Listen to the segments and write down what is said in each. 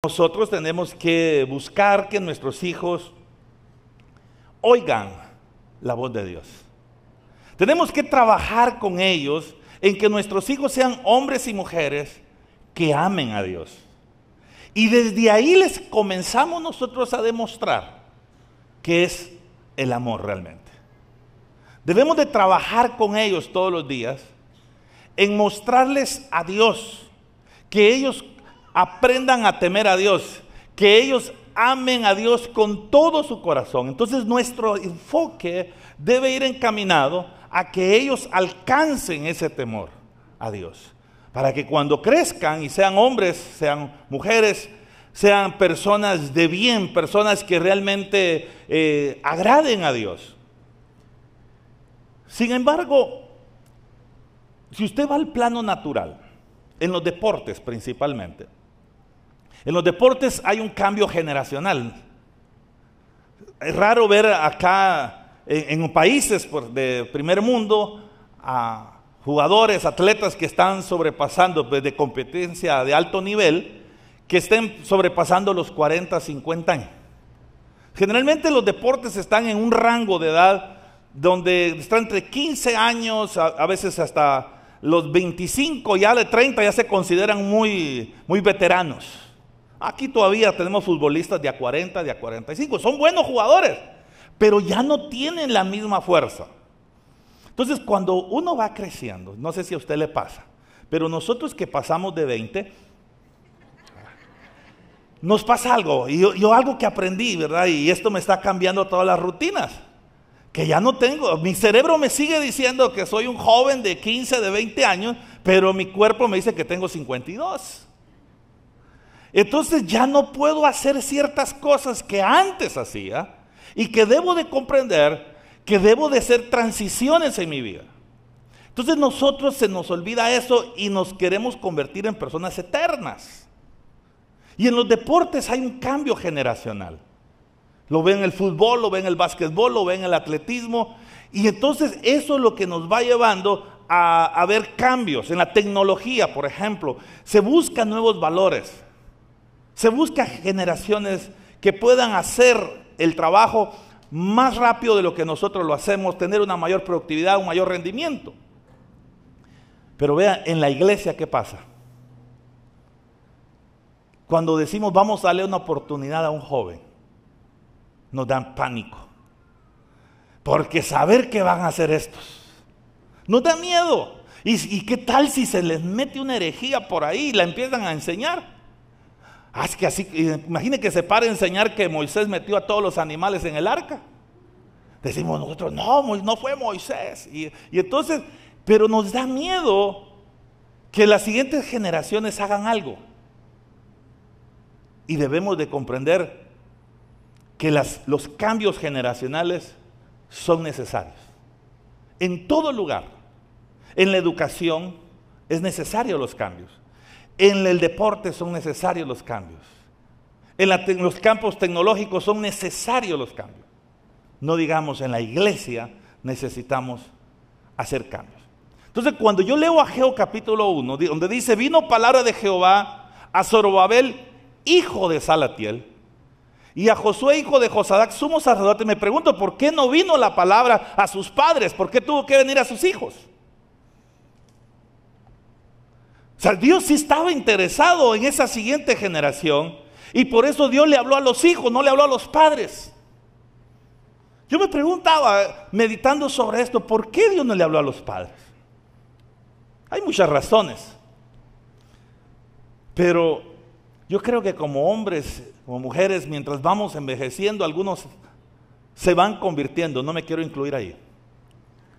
Nosotros tenemos que buscar que nuestros hijos oigan la voz de Dios. Tenemos que trabajar con ellos en que nuestros hijos sean hombres y mujeres que amen a Dios. Y desde ahí les comenzamos nosotros a demostrar qué es el amor realmente. Debemos de trabajar con ellos todos los días en mostrarles a Dios, que ellos aprendan a temer a Dios, que ellos amen a Dios con todo su corazón. Entonces nuestro enfoque debe ir encaminado a que ellos alcancen ese temor a Dios, para que cuando crezcan y sean hombres, sean mujeres, sean personas de bien, personas que realmente agraden a Dios. Sin embargo, si usted va al plano natural, en los deportes principalmente, en los deportes hay un cambio generacional. Es raro ver acá en países de primer mundo a jugadores, atletas que están sobrepasando de competencia de alto nivel, que estén sobrepasando los 40, 50 años. Generalmente los deportes están en un rango de edad donde están entre 15 años, a veces hasta los 25, ya de 30 ya se consideran muy veteranos. Aquí todavía tenemos futbolistas de a 40, de a 45, son buenos jugadores, pero ya no tienen la misma fuerza. Entonces cuando uno va creciendo, no sé si a usted le pasa, pero nosotros que pasamos de 20, nos pasa algo, y yo algo que aprendí, ¿verdad? Y esto me está cambiando todas las rutinas, que ya no tengo, mi cerebro me sigue diciendo que soy un joven de 15, de 20 años, pero mi cuerpo me dice que tengo 52. Entonces ya no puedo hacer ciertas cosas que antes hacía y que debo de comprender que debo de hacer transiciones en mi vida. Entonces nosotros se nos olvida eso y nos queremos convertir en personas eternas. Y en los deportes hay un cambio generacional. Lo ven en el fútbol, lo ven en el básquetbol, lo ven en el atletismo. Y entonces eso es lo que nos va llevando a ver cambios. En la tecnología, por ejemplo, se buscan nuevos valores. Se busca generaciones que puedan hacer el trabajo más rápido de lo que nosotros lo hacemos, tener una mayor productividad, un mayor rendimiento. Pero vean, en la iglesia, ¿qué pasa? Cuando decimos vamos a darle una oportunidad a un joven, nos dan pánico. Porque saber que van a hacer estos nos da miedo. ¿Y qué tal si se les mete una herejía por ahí y la empiezan a enseñar? Es que así, imagine que se pare a enseñar que Moisés metió a todos los animales en el arca. Decimos nosotros, no fue Moisés. Y entonces, pero nos da miedo que las siguientes generaciones hagan algo. Y debemos de comprender que los cambios generacionales son necesarios. En todo lugar, en la educación es necesario los cambios. En el deporte son necesarios los cambios. En los campos tecnológicos son necesarios los cambios. No digamos, en la iglesia necesitamos hacer cambios. Entonces, cuando yo leo Ageo capítulo 1, donde dice, vino palabra de Jehová a Zorobabel, hijo de Salatiel, y a Josué, hijo de Josadac, sumo sacerdote, me pregunto, ¿por qué no vino la palabra a sus padres? ¿Por qué tuvo que venir a sus hijos? O sea, Dios sí estaba interesado en esa siguiente generación y por eso Dios le habló a los hijos, no le habló a los padres. Yo me preguntaba, meditando sobre esto, ¿por qué Dios no le habló a los padres? Hay muchas razones, pero yo creo que como hombres, como mujeres, mientras vamos envejeciendo, algunos se van convirtiendo, no me quiero incluir ahí,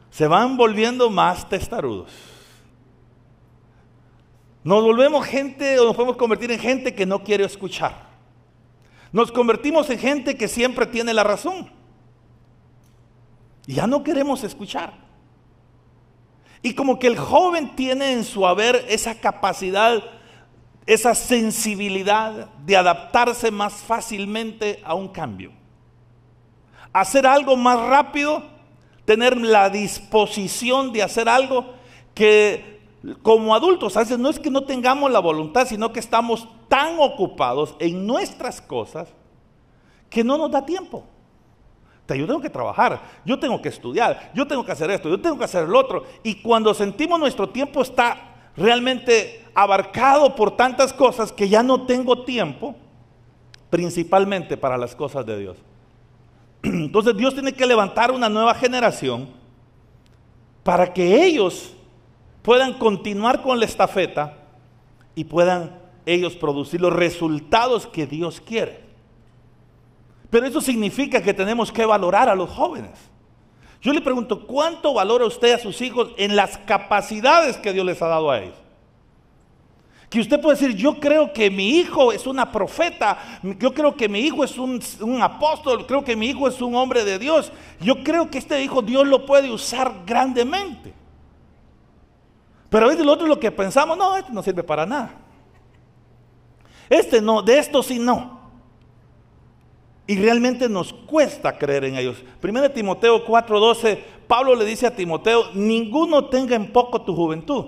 se van volviendo más testarudos. Nos volvemos gente, o nos podemos convertir en gente que no quiere escuchar. Nos convertimos en gente que siempre tiene la razón. Y ya no queremos escuchar. Y como que el joven tiene en su haber esa capacidad, esa sensibilidad de adaptarse más fácilmente a un cambio. Hacer algo más rápido, tener la disposición de hacer algo que como adultos, a veces no es que no tengamos la voluntad, sino que estamos tan ocupados en nuestras cosas que no nos da tiempo. Yo tengo que trabajar, yo tengo que estudiar, yo tengo que hacer esto, yo tengo que hacer lo otro. Y cuando sentimos nuestro tiempo está realmente abarcado por tantas cosas que ya no tengo tiempo, principalmente para las cosas de Dios. Entonces Dios tiene que levantar una nueva generación para que ellos puedan continuar con la estafeta y puedan ellos producir los resultados que Dios quiere. Pero eso significa que tenemos que valorar a los jóvenes. Yo le pregunto, ¿cuánto valora usted a sus hijos en las capacidades que Dios les ha dado a ellos? Que usted puede decir, yo creo que mi hijo es una profeta, yo creo que mi hijo es un apóstol, creo que mi hijo es un hombre de Dios, yo creo que este hijo Dios lo puede usar grandemente. Pero a veces nosotros lo que pensamos, no, este no sirve para nada. Este no, de esto sí no. Y realmente nos cuesta creer en ellos. 1 Timoteo 4:12, Pablo le dice a Timoteo, ninguno tenga en poco tu juventud,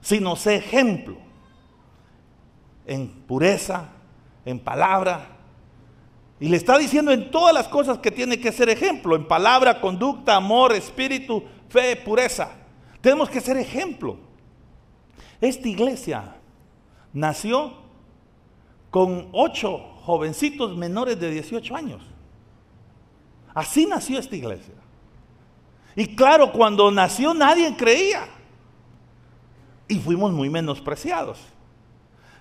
sino sé ejemplo en pureza, en palabra. Y le está diciendo en todas las cosas que tiene que ser ejemplo, en palabra, conducta, amor, espíritu, fe, pureza. Tenemos que ser ejemplo. Esta iglesia nació con 8 jovencitos menores de 18 años. Así nació esta iglesia. Y claro, cuando nació nadie creía. Y fuimos muy menospreciados.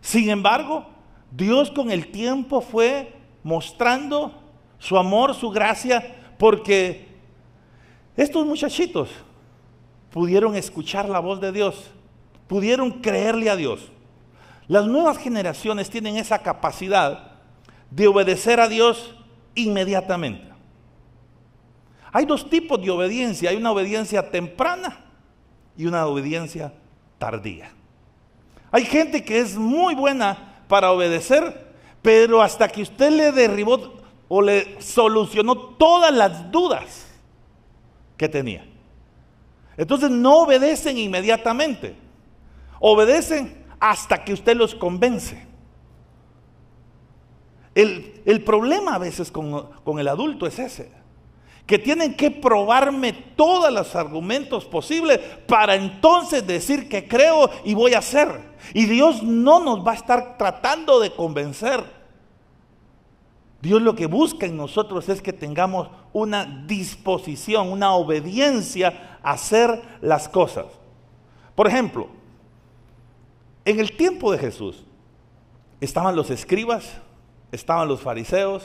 Sin embargo, Dios con el tiempo fue mostrando su amor, su gracia, porque estos muchachitos pudieron escuchar la voz de Dios, pudieron creerle a Dios. Las nuevas generaciones tienen esa capacidad de obedecer a Dios inmediatamente. Hay 2 tipos de obediencia, hay una obediencia temprana y una obediencia tardía. Hay gente que es muy buena para obedecer, pero hasta que usted le derribó o le solucionó todas las dudas que tenía. Entonces no obedecen inmediatamente, obedecen hasta que usted los convence. El problema a veces con el adulto es ese, que tienen que probarme todos los argumentos posibles para entonces decir que creo y voy a hacer. Y Dios no nos va a estar tratando de convencer. Dios lo que busca en nosotros es que tengamos una disposición, una obediencia a hacer las cosas. Por ejemplo, en el tiempo de Jesús estaban los escribas, estaban los fariseos,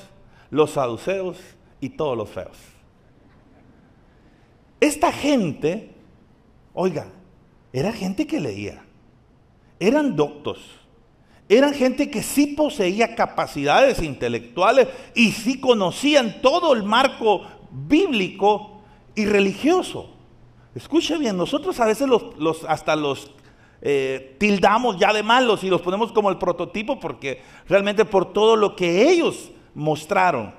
los saduceos y todos los feos. Esta gente, oiga, era gente que leía, eran doctos, eran gente que sí poseía capacidades intelectuales y sí conocían todo el marco bíblico y religioso. Escuche bien, nosotros a veces hasta los tildamos ya de malos y los ponemos como el prototipo porque realmente por todo lo que ellos mostraron.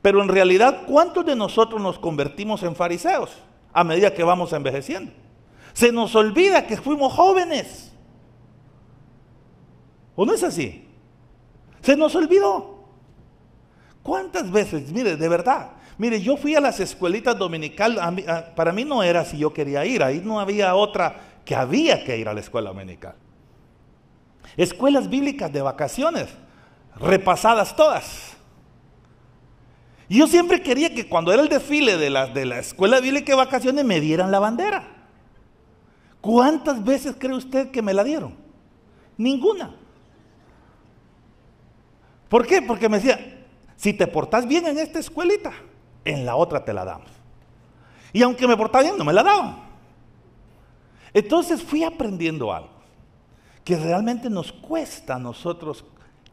Pero en realidad, ¿cuántos de nosotros nos convertimos en fariseos a medida que vamos envejeciendo? Se nos olvida que fuimos jóvenes. ¿O no es así? Se nos olvidó. ¿Cuántas veces? Mire, de verdad. Mire, yo fui a las escuelitas dominicales. Para mí no era si yo quería ir. Ahí no había otra que había que ir a la escuela dominical. Escuelas bíblicas de vacaciones, repasadas todas. Y yo siempre quería que cuando era el desfile de la escuela bíblica de vacaciones me dieran la bandera. ¿Cuántas veces cree usted que me la dieron? Ninguna. ¿Por qué? Porque me decía, si te portas bien en esta escuelita, en la otra te la damos. Y aunque me portaba bien, no me la daban. Entonces fui aprendiendo algo, que realmente nos cuesta a nosotros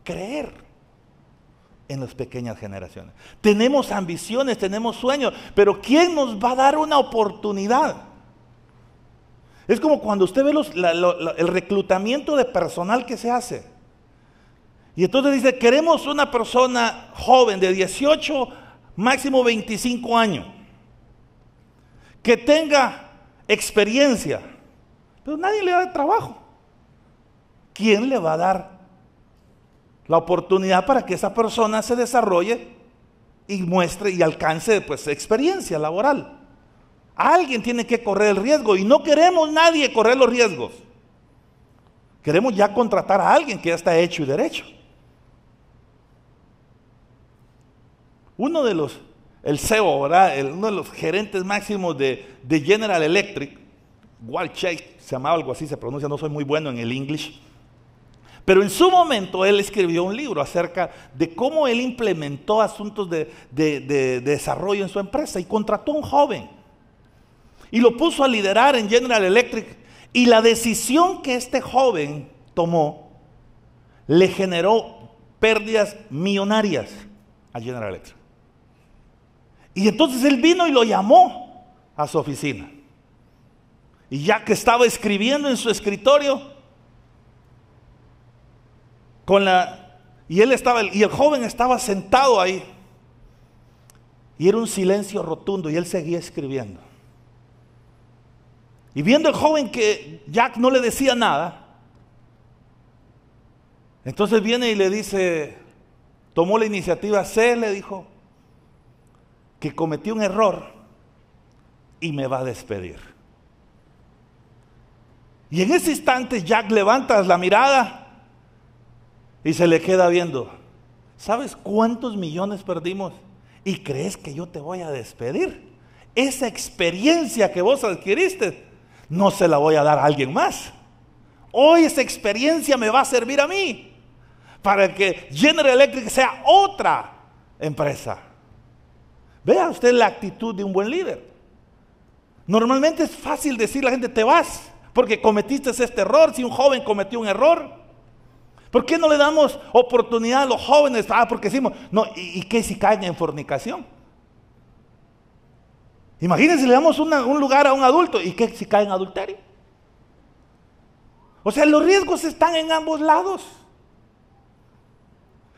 creer en las pequeñas generaciones. Tenemos ambiciones, tenemos sueños, pero ¿quién nos va a dar una oportunidad? Es como cuando usted ve el reclutamiento de personal que se hace. Y entonces dice, queremos una persona joven de 18, máximo 25 años, que tenga experiencia. Pero nadie le da trabajo. ¿Quién le va a dar la oportunidad para que esa persona se desarrolle y muestre y alcance pues experiencia laboral. Alguien tiene que correr el riesgo y no queremos nadie correr los riesgos. Queremos ya contratar a alguien que ya está hecho y derecho. El CEO, ¿verdad? Uno de los gerentes máximos de General Electric, Walt Scheck, se llamaba algo así, se pronuncia, no soy muy bueno en el English. Pero en su momento él escribió un libro acerca de cómo él implementó asuntos de desarrollo en su empresa y contrató a un joven. Y lo puso a liderar en General Electric. Y la decisión que este joven tomó le generó pérdidas millonarias a General Electric. Y entonces él vino y lo llamó a su oficina. Y ya que estaba escribiendo en su escritorio, y el joven estaba sentado ahí. Y era un silencio rotundo y él seguía escribiendo. Y viendo el joven que Jack no le decía nada, entonces viene y le dice, tomó la iniciativa, le dijo que cometí un error y me va a despedir. Y en ese instante Jack levanta la mirada y se le queda viendo. ¿Sabes cuántos millones perdimos? ¿Y crees que yo te voy a despedir? Esa experiencia que vos adquiriste no se la voy a dar a alguien más. Hoy esa experiencia me va a servir a mí para que General Electric sea otra empresa. Vea usted la actitud de un buen líder. Normalmente es fácil decirle a la gente, te vas porque cometiste este error. Si un joven cometió un error, ¿por qué no le damos oportunidad a los jóvenes? Porque decimos, no, ¿y qué si caen en fornicación? Imagínense, le damos un lugar a un adulto, ¿y qué si cae en adulterio? O sea, los riesgos están en ambos lados.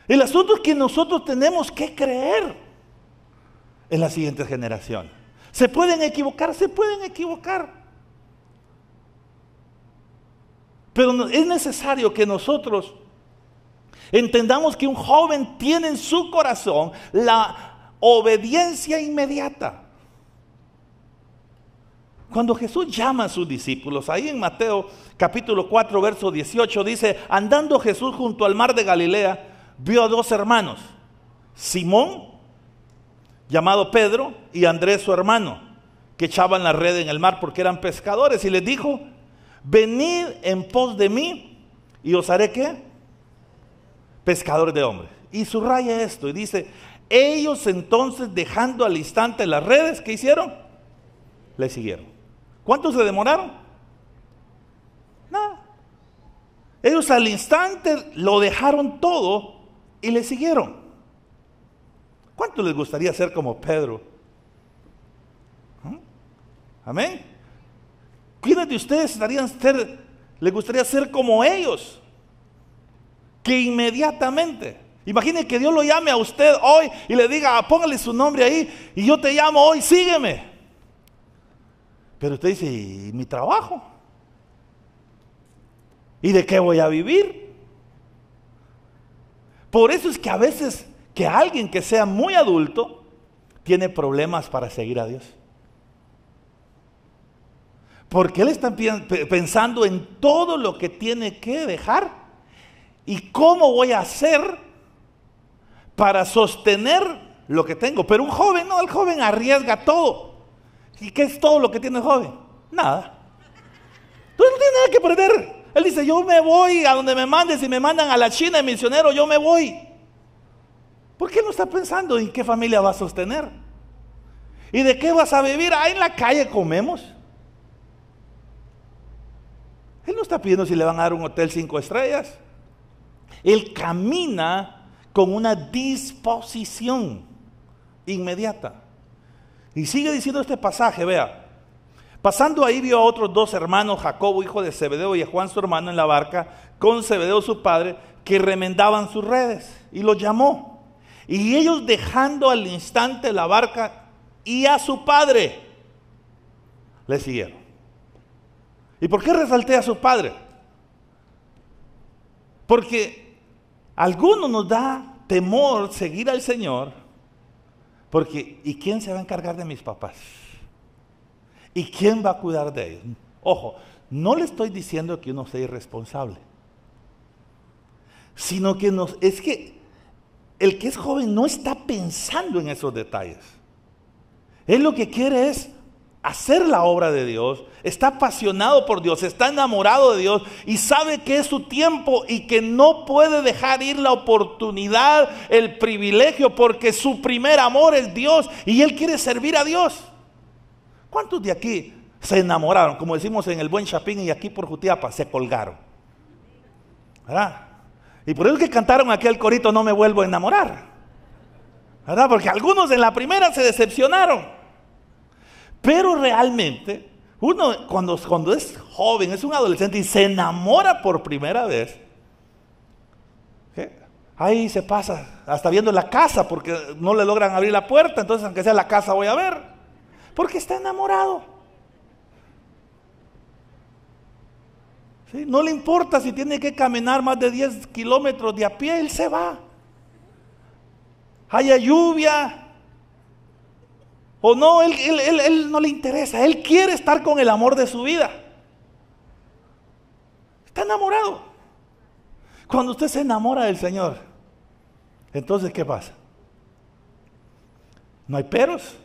El asunto es que nosotros tenemos que creer en la siguiente generación. ¿Se pueden equivocar? Se pueden equivocar. Pero es necesario que nosotros entendamos que un joven tiene en su corazón la obediencia inmediata. Cuando Jesús llama a sus discípulos, ahí en Mateo capítulo 4, verso 18, dice, andando Jesús junto al mar de Galilea, vio a dos hermanos, Simón, llamado Pedro, y Andrés su hermano, que echaban la red en el mar porque eran pescadores, y les dijo, venid en pos de mí, y os haré ¿qué? Pescadores de hombres. Y subraya esto, y dice, ellos entonces dejando al instante las redes, ¿qué hicieron? Le siguieron. ¿Cuánto se demoraron? Nada. Ellos al instante lo dejaron todo y le siguieron. ¿Cuánto les gustaría ser como Pedro? Amén. ¿Quiénes de ustedes les gustaría ser como ellos? Que inmediatamente, imagine que Dios lo llame a usted hoy y le diga, póngale su nombre ahí y yo te llamo hoy, sígueme. Pero usted dice, ¿y mi trabajo? ¿Y de qué voy a vivir? Por eso es que a veces que alguien que sea muy adulto tiene problemas para seguir a Dios. Porque él está pensando en todo lo que tiene que dejar y cómo voy a hacer para sostener lo que tengo. Pero un joven no, el joven arriesga todo. ¿Y qué es todo lo que tiene el joven? Nada. Entonces no tiene nada que perder. Él dice, yo me voy a donde me mandes. Si me mandan a la China de misionero, yo me voy. ¿Por qué no está pensando en qué familia va a sostener? ¿Y de qué vas a vivir? En la calle comemos. Él no está pidiendo si le van a dar un hotel 5 estrellas. Él camina con una disposición inmediata. Y sigue diciendo este pasaje, vea. Pasando ahí vio a otros dos hermanos, Jacobo, hijo de Zebedeo, y a Juan su hermano en la barca, con Zebedeo su padre, que remendaban sus redes. Y los llamó. Y ellos dejando al instante la barca y a su padre, le siguieron. ¿Y por qué resalté a su padre? Porque A algunos nos da temor seguir al Señor, porque ¿y quién se va a encargar de mis papás? ¿Y quién va a cuidar de ellos? Ojo, no le estoy diciendo que uno sea irresponsable, sino que es que el que es joven no está pensando en esos detalles. Él lo que quiere es hacer la obra de Dios, está apasionado por Dios, está enamorado de Dios y sabe que es su tiempo y que no puede dejar ir la oportunidad, el privilegio, porque su primer amor es Dios y él quiere servir a Dios. ¿Cuántos de aquí se enamoraron? Como decimos en el Buen Chapín y aquí por Jutiapa, se colgaron, ¿verdad? Y por eso que cantaron aquel corito, no me vuelvo a enamorar, ¿verdad? Porque algunos en la primera se decepcionaron. Pero realmente, uno cuando es joven, es un adolescente y se enamora por primera vez, ¿qué? Ahí se pasa hasta viendo la casa porque no le logran abrir la puerta, entonces aunque sea la casa voy a ver, porque está enamorado. ¿Sí? No le importa si tiene que caminar más de 10 kilómetros de a pie, él se va. Haya lluvia o no, él no le interesa, él quiere estar con el amor de su vida. Está enamorado. Cuando usted se enamora del Señor, entonces ¿qué pasa? No hay peros.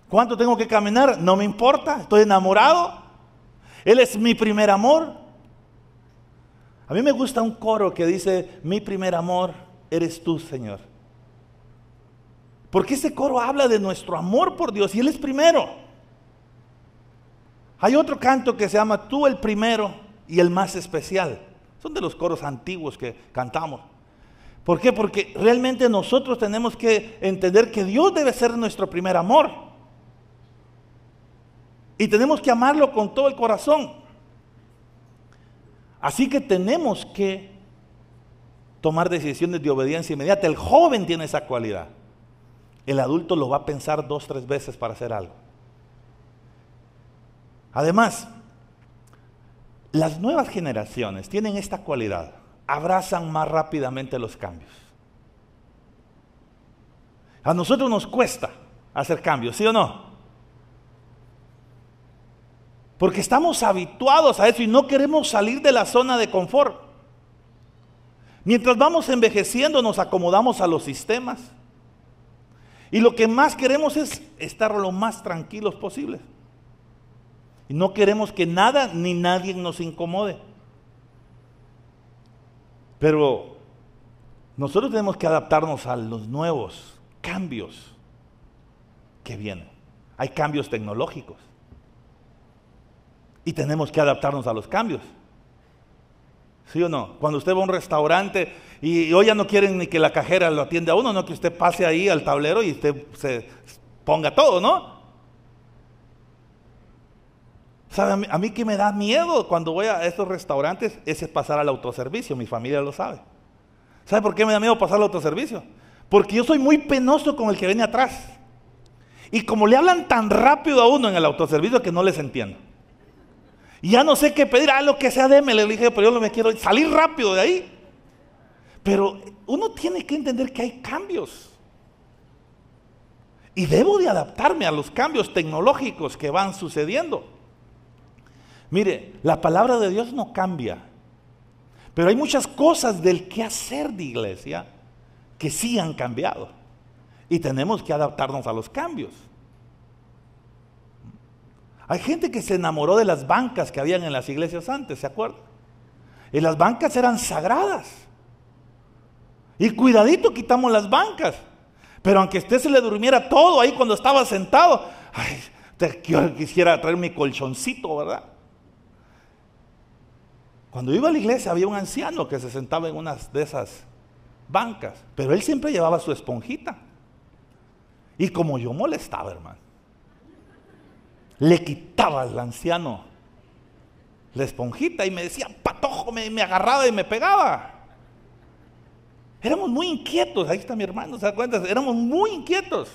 ¿Cuánto tengo que caminar? No me importa, estoy enamorado. Él es mi primer amor. A mí me gusta un coro que dice: mi primer amor eres tú, Señor. Porque ese coro habla de nuestro amor por Dios y Él es primero. Hay otro canto que se llama Tú el primero y el más especial. Son de los coros antiguos que cantamos. ¿Por qué? Porque realmente nosotros tenemos que entender que Dios debe ser nuestro primer amor. Y tenemos que amarlo con todo el corazón. Así que tenemos que tomar decisiones de obediencia inmediata. El joven tiene esa cualidad. El adulto lo va a pensar 2, 3 veces para hacer algo. Además, las nuevas generaciones tienen esta cualidad. Abrazan más rápidamente los cambios. A nosotros nos cuesta hacer cambios, ¿sí o no? Porque estamos habituados a eso y no queremos salir de la zona de confort. Mientras vamos envejeciendo nos acomodamos a los sistemas. Y lo que más queremos es estar lo más tranquilos posible. Y no queremos que nada ni nadie nos incomode. Pero nosotros tenemos que adaptarnos a los nuevos cambios que vienen. Hay cambios tecnológicos. Y tenemos que adaptarnos a los cambios. ¿Sí o no? Cuando usted va a un restaurante y hoy ya no quieren ni que la cajera lo atienda a uno, no que usted pase ahí al tablero y usted se ponga todo, ¿no? ¿Sabe? A mí que me da miedo cuando voy a estos restaurantes es pasar al autoservicio, mi familia lo sabe. ¿Sabe por qué me da miedo pasar al autoservicio? Porque yo soy muy penoso con el que viene atrás. Y como le hablan tan rápido a uno en el autoservicio que no les entiendo. Y ya no sé qué pedir, lo que sea, déme, le dije, pero yo no me quiero salir rápido de ahí. Pero uno tiene que entender que hay cambios. Y debo de adaptarme a los cambios tecnológicos que van sucediendo. Mire, la palabra de Dios no cambia. Pero hay muchas cosas del quehacer de iglesia que sí han cambiado. Y tenemos que adaptarnos a los cambios. Hay gente que se enamoró de las bancas que habían en las iglesias antes, ¿se acuerdan? Y las bancas eran sagradas. Y cuidadito quitamos las bancas. Pero aunque a usted se le durmiera todo ahí cuando estaba sentado, yo quisiera traer mi colchoncito, ¿verdad? Cuando iba a la iglesia había un anciano que se sentaba en una de esas bancas, pero él siempre llevaba su esponjita. Y como yo molestaba, hermano, le quitaba al anciano la esponjita y me decía, patojo, me agarraba y me pegaba. Éramos muy inquietos, ahí está mi hermano, ¿se da cuenta? Éramos muy inquietos.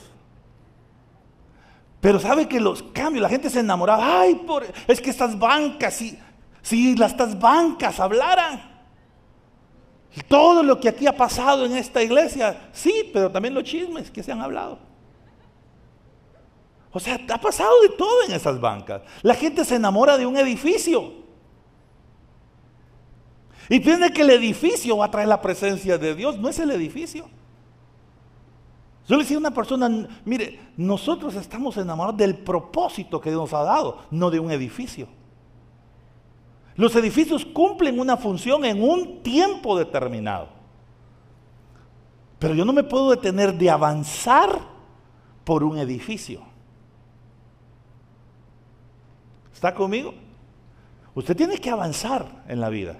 Pero sabe que los cambios, la gente se enamoraba, es que estas bancas, si estas bancas hablaran. Todo lo que aquí ha pasado en esta iglesia, sí, pero también los chismes que se han hablado. O sea, ha pasado de todo en esas bancas. La gente se enamora de un edificio y piensa que el edificio va a traer la presencia de Dios. No es el edificio. Yo le decía a una persona, mire, nosotros estamos enamorados del propósito que Dios nos ha dado, no de un edificio. Los edificios cumplen una función en un tiempo determinado. Pero yo no me puedo detener de avanzar por un edificio. ¿Está conmigo? Usted tiene que avanzar en la vida.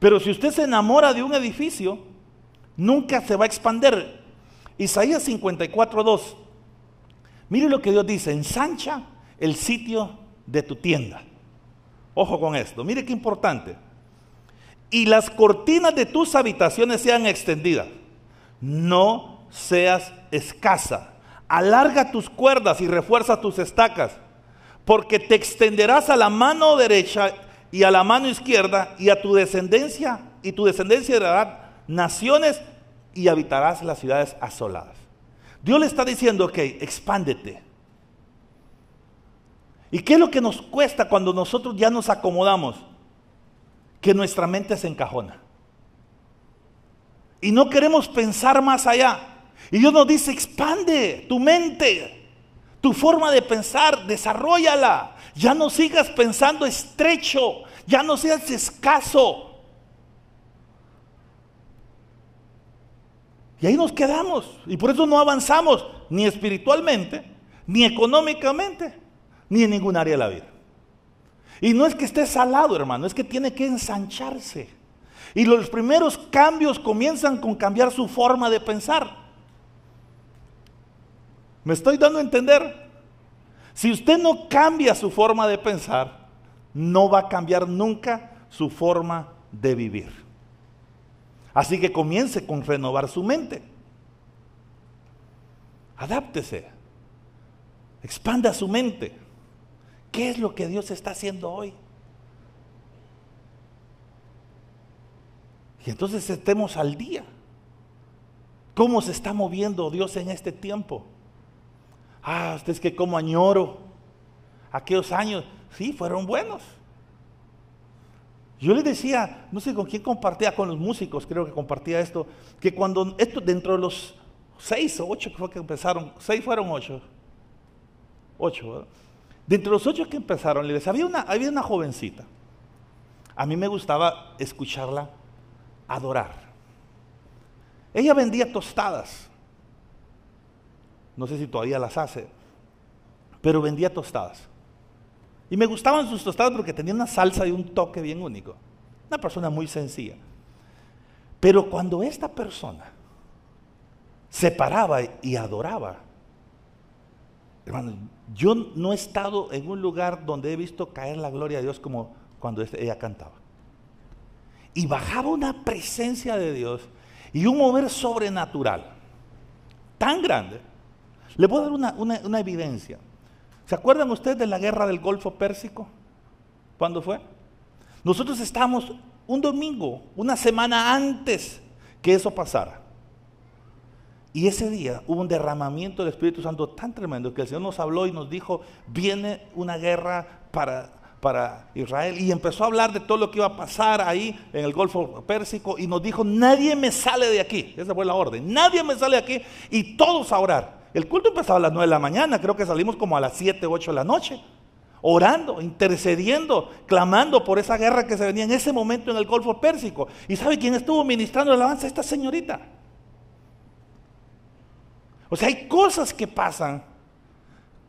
Pero si usted se enamora de un edificio, nunca se va a expandir. Isaías 54:2. Mire lo que Dios dice: ensancha el sitio de tu tienda. Ojo con esto, mire qué importante. Y las cortinas de tus habitaciones sean extendidas. No seas escasa. Alarga tus cuerdas y refuerza tus estacas, porque te extenderás a la mano derecha y a la mano izquierda, y a tu descendencia heredará naciones y habitarás las ciudades asoladas. Dios le está diciendo, ok, expándete. ¿Y qué es lo que nos cuesta cuando nosotros ya nos acomodamos? Que nuestra mente se encajona. Y no queremos pensar más allá. Y Dios nos dice, expande tu mente, tu forma de pensar, desarróllala. Ya no sigas pensando estrecho, ya no seas escaso. Y ahí nos quedamos. Y por eso no avanzamos ni espiritualmente, ni económicamente, ni en ningún área de la vida. Y no es que esté salado, hermano, es que tiene que ensancharse. Y los primeros cambios comienzan con cambiar su forma de pensar. ¿Me estoy dando a entender? Si usted no cambia su forma de pensar, no va a cambiar nunca su forma de vivir. Así que comience con renovar su mente. Adáptese. Expanda su mente. ¿Qué es lo que Dios está haciendo hoy? Y entonces estemos al día. ¿Cómo se está moviendo Dios en este tiempo? Usted es que como añoro aquellos años. Sí, fueron buenos. Yo les decía, no sé con quién compartía, con los músicos, creo que compartía esto, que cuando esto dentro de los 6 o 8 creo que empezaron, 6 fueron 8, ¿verdad? Dentro de los 8 que empezaron, les había una jovencita. A mí me gustaba escucharla adorar. Ella vendía tostadas. No sé si todavía las hace, pero vendía tostadas. Y me gustaban sus tostadas porque tenía una salsa y un toque bien único. Una persona muy sencilla. Pero cuando esta persona se paraba y adoraba, hermano, yo no he estado en un lugar donde he visto caer la gloria de Dios como cuando ella cantaba. Y bajaba una presencia de Dios y un mover sobrenatural tan grande. Le voy a dar una evidencia. ¿Se acuerdan ustedes de la guerra del Golfo Pérsico? ¿Cuándo fue? Nosotros estábamos un domingo, una semana antes que eso pasara. Y ese día hubo un derramamiento del Espíritu Santo tan tremendo que el Señor nos habló y nos dijo, viene una guerra para Israel. Y empezó a hablar de todo lo que iba a pasar ahí en el Golfo Pérsico y nos dijo, nadie me sale de aquí. Esa fue la orden, nadie me sale de aquí, y todos a orar. El culto empezaba a las 9 de la mañana, creo que salimos como a las 7, 8 de la noche, orando, intercediendo, clamando por esa guerra que se venía en ese momento en el Golfo Pérsico. ¿Y sabe quién estuvo ministrando la alabanza? Esta señorita. O sea, hay cosas que pasan.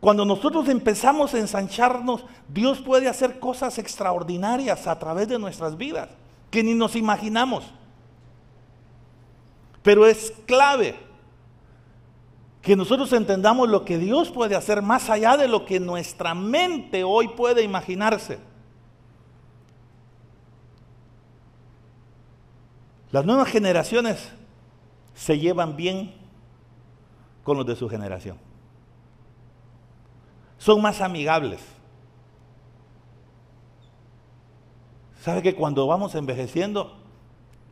Cuando nosotros empezamos a ensancharnos, Dios puede hacer cosas extraordinarias a través de nuestras vidas, que ni nos imaginamos. Pero es clave que nosotros entendamos lo que Dios puede hacer más allá de lo que nuestra mente hoy puede imaginarse. Las nuevas generaciones se llevan bien con los de su generación. Son más amigables. ¿Sabe que cuando vamos envejeciendo,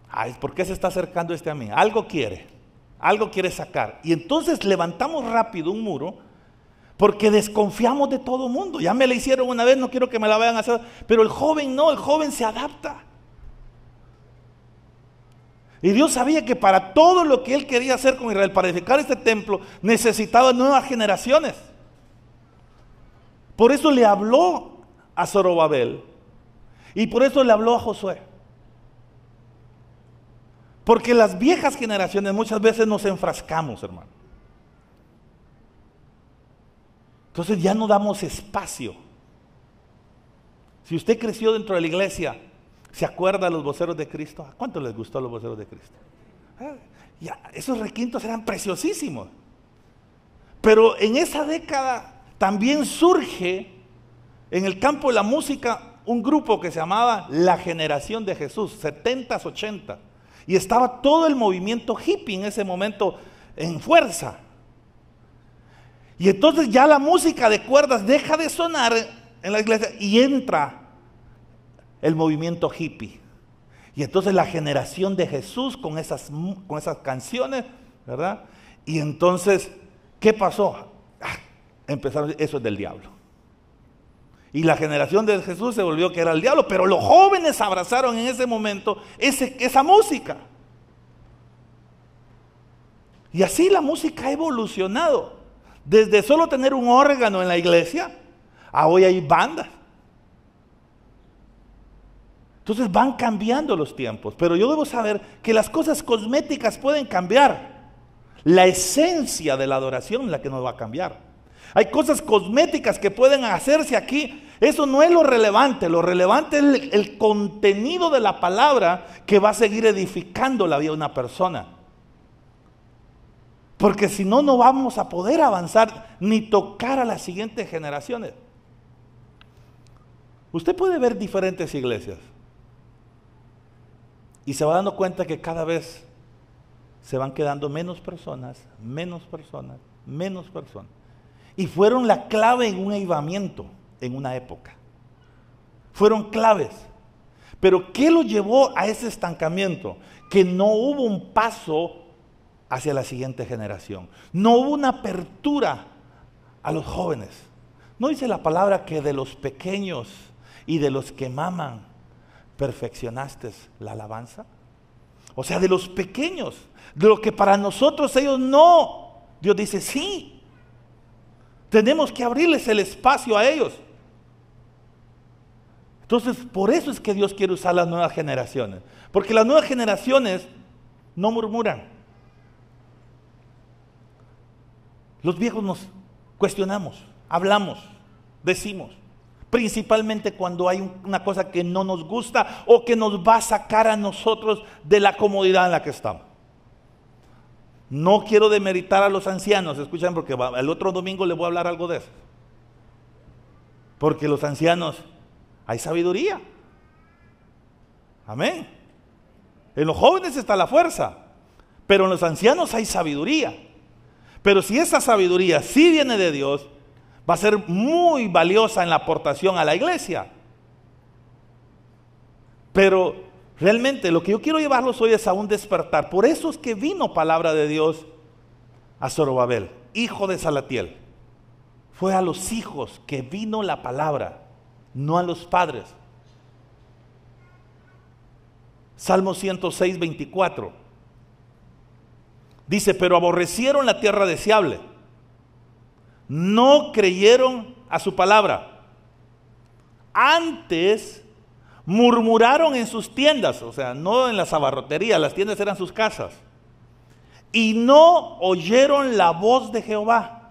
Ay, ¿por qué se está acercando este a mí? Algo quiere sacar. Y entonces levantamos rápido un muro porque desconfiamos de todo mundo. Ya me la hicieron una vez, no quiero que me la vayan a hacer. Pero el joven no, el joven se adapta. Y Dios sabía que para todo lo que Él quería hacer con Israel, para edificar este templo, necesitaba nuevas generaciones. Por eso le habló a Zorobabel y por eso le habló a Josué. Porque las viejas generaciones muchas veces nos enfrascamos, hermano. Entonces ya no damos espacio. Si usted creció dentro de la iglesia, ¿se acuerda de los voceros de Cristo? ¿A cuánto les gustó los voceros de Cristo? Ya, esos requintos eran preciosísimos. Pero en esa década también surge en el campo de la música un grupo que se llamaba La Generación de Jesús, 70s, 80s. Y estaba todo el movimiento hippie en ese momento en fuerza. Y entonces ya la música de cuerdas deja de sonar en la iglesia y entra el movimiento hippie. Y entonces la generación de Jesús con esas canciones, ¿verdad? Y entonces, ¿qué pasó? Empezaron, eso es del diablo. Y la generación de Jesús se volvió que era el diablo, pero los jóvenes abrazaron en ese momento esa música. Y así la música ha evolucionado. Desde solo tener un órgano en la iglesia, a hoy hay bandas. Entonces van cambiando los tiempos, pero yo debo saber que las cosas cosméticas pueden cambiar. La esencia de la adoración es la que nos va a cambiar. Hay cosas cosméticas que pueden hacerse aquí. Eso no es lo relevante es el contenido de la palabra que va a seguir edificando la vida de una persona. Porque si no, no vamos a poder avanzar ni tocar a las siguientes generaciones. Usted puede ver diferentes iglesias y se va dando cuenta que cada vez se van quedando menos personas. Y fueron la clave en un avivamiento en una época. Fueron claves. Pero ¿qué lo llevó a ese estancamiento? Que no hubo un paso hacia la siguiente generación. No hubo una apertura a los jóvenes. ¿No dice la palabra que de los pequeños y de los que maman perfeccionaste la alabanza? O sea, de los pequeños, de lo que para nosotros ellos no. Dios dice sí. Tenemos que abrirles el espacio a ellos. Entonces, por eso es que Dios quiere usar las nuevas generaciones. Porque las nuevas generaciones no murmuran. Los viejos nos cuestionamos, hablamos, decimos. Principalmente cuando hay una cosa que no nos gusta o que nos va a sacar a nosotros de la comodidad en la que estamos. No quiero demeritar a los ancianos, escuchen, porque el otro domingo les voy a hablar algo de eso. Porque los ancianos, hay sabiduría. Amén. En los jóvenes está la fuerza, pero en los ancianos hay sabiduría. Pero si esa sabiduría sí viene de Dios, va a ser muy valiosa en la aportación a la iglesia. Pero realmente lo que yo quiero llevarlos hoy es a un despertar. Por eso es que vino palabra de Dios a Zorobabel, hijo de Salatiel. Fue a los hijos que vino la palabra, no a los padres. Salmo 106, 24. Dice, pero aborrecieron la tierra deseable. No creyeron a su palabra. Antes murmuraron en sus tiendas, o sea, no en las abarroterías, las tiendas eran sus casas. Y no oyeron la voz de Jehová.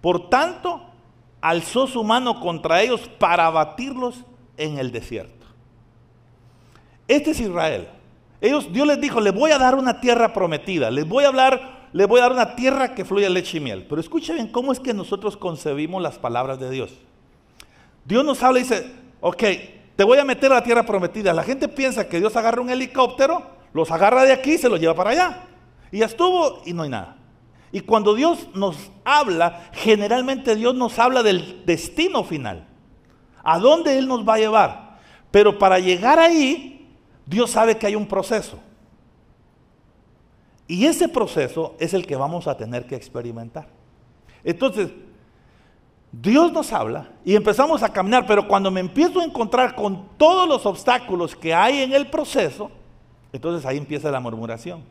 Por tanto, alzó su mano contra ellos para abatirlos en el desierto. Este es Israel. Dios les dijo, les voy a dar una tierra prometida, les voy a dar una tierra que fluya leche y miel. Pero escuchen bien cómo es que nosotros concebimos las palabras de Dios. Dios nos habla y dice, ok, te voy a meter a la tierra prometida. La gente piensa que Dios agarra un helicóptero, los agarra de aquí y se los lleva para allá. Y ya estuvo y no hay nada. Y cuando Dios nos habla, generalmente Dios nos habla del destino final. A dónde Él nos va a llevar. Pero para llegar ahí, Dios sabe que hay un proceso. Y ese proceso es el que vamos a tener que experimentar. Entonces, Dios nos habla y empezamos a caminar, pero cuando me empiezo a encontrar con todos los obstáculos que hay en el proceso, entonces ahí empieza la murmuración,